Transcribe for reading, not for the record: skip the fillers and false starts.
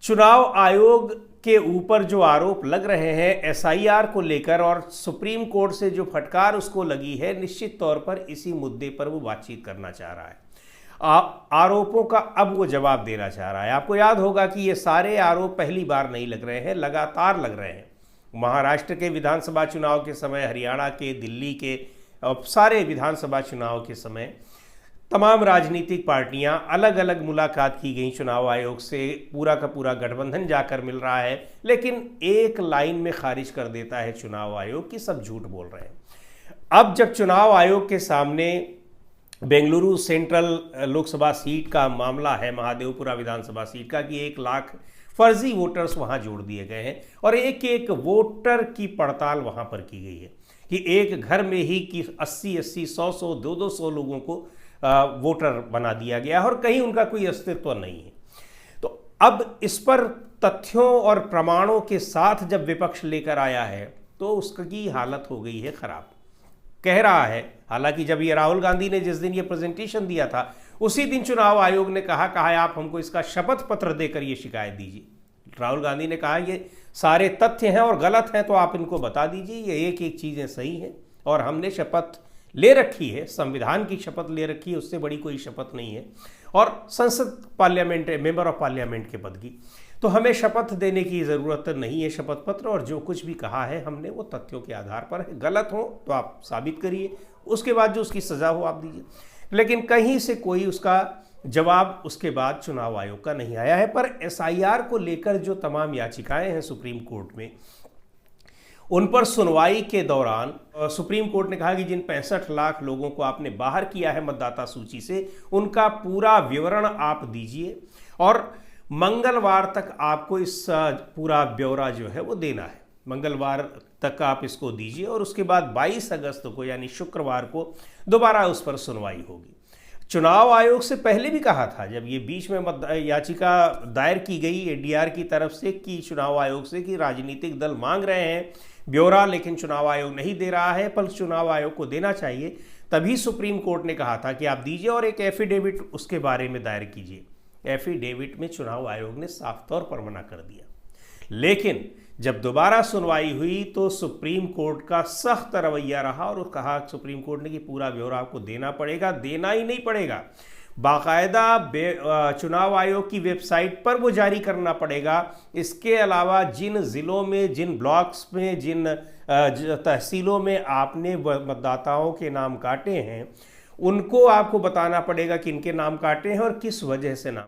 चुनाव आयोग के ऊपर जो आरोप लग रहे हैं एसआईआर को लेकर और सुप्रीम कोर्ट से जो फटकार उसको लगी है, निश्चित तौर पर इसी मुद्दे पर वो बातचीत करना चाह रहा है। आरोपों का अब वो जवाब देना चाह रहा है। आपको याद होगा कि ये सारे आरोप पहली बार नहीं लग रहे हैं, लगातार लग रहे हैं। महाराष्ट्र के विधानसभा चुनाव के समय, हरियाणा के, दिल्ली के सारे विधानसभा चुनाव के समय तमाम राजनीतिक पार्टियां अलग अलग मुलाकात की गई चुनाव आयोग से। पूरा का पूरा गठबंधन जाकर मिल रहा है, लेकिन एक लाइन में खारिज कर देता है चुनाव आयोग कि सब झूठ बोल रहे हैं। अब जब चुनाव आयोग के सामने बेंगलुरु सेंट्रल लोकसभा सीट का मामला है, महादेवपुरा विधानसभा सीट का, कि 1 लाख फर्जी वोटर्स वहां जोड़ दिए गए हैं और एक एक वोटर की पड़ताल वहां पर की गई है कि एक घर में ही कि 80-80, 100-100, 200 लोगों को वोटर बना दिया गया और कहीं उनका कोई अस्तित्व नहीं है। तो अब इस पर तथ्यों और प्रमाणों के साथ जब विपक्ष लेकर आया है तो उसकी हालत हो गई है खराब। कह रहा है, हालांकि जब ये राहुल गांधी ने जिस दिन ये प्रेजेंटेशन दिया था उसी दिन चुनाव आयोग ने कहा है आप हमको इसका शपथ पत्र देकर ये शिकायत दीजिए। राहुल गांधी ने कहा ये सारे तथ्य हैं और गलत हैं तो आप इनको बता दीजिए, ये एक एक चीज़ें सही हैं और हमने शपथ ले रखी है, संविधान की शपथ ले रखी है, उससे बड़ी कोई शपथ नहीं है, और संसद पार्लियामेंट मेंबर ऑफ पार्लियामेंट के पद की, तो हमें शपथ देने की ज़रूरत नहीं है शपथ पत्र, और जो कुछ भी कहा है हमने वो तथ्यों के आधार पर है। गलत हो तो आप साबित करिए, उसके बाद जो उसकी सज़ा हो आप दीजिए। लेकिन कहीं से कोई उसका जवाब उसके बाद चुनाव आयोग का नहीं आया है। पर एसआईआर को लेकर जो तमाम याचिकाएं हैं सुप्रीम कोर्ट में, उन पर सुनवाई के दौरान सुप्रीम कोर्ट ने कहा कि जिन 65 लाख लोगों को आपने बाहर किया है मतदाता सूची से, उनका पूरा विवरण आप दीजिए और मंगलवार तक आपको इस पूरा ब्यौरा जो है वो देना है। मंगलवार तक आप इसको दीजिए और उसके बाद 22 अगस्त को यानी शुक्रवार को दोबारा उस पर सुनवाई होगी। चुनाव आयोग से पहले भी कहा था, जब ये बीच में याचिका दायर की गई एडीआर की तरफ से कि चुनाव आयोग से कि राजनीतिक दल मांग रहे हैं ब्यौरा लेकिन चुनाव आयोग नहीं दे रहा है, पर चुनाव आयोग को देना चाहिए, तभी सुप्रीम कोर्ट ने कहा था कि आप दीजिए और एक एफिडेविट उसके बारे में दायर कीजिए। एफिडेविट में चुनाव आयोग ने साफ तौर पर मना कर दिया। लेकिन जब दोबारा सुनवाई हुई तो सुप्रीम कोर्ट का सख्त रवैया रहा और कहा सुप्रीम कोर्ट ने कि पूरा ब्यौरा आपको देना पड़ेगा। देना ही नहीं पड़ेगा, बाकायदा चुनाव आयोग की वेबसाइट पर वो जारी करना पड़ेगा। इसके अलावा जिन ज़िलों में, जिन ब्लॉक्स में, जिन तहसीलों में आपने मतदाताओं के नाम काटे हैं, उनको आपको बताना पड़ेगा कि इनके नाम काटे हैं और किस वजह से नाम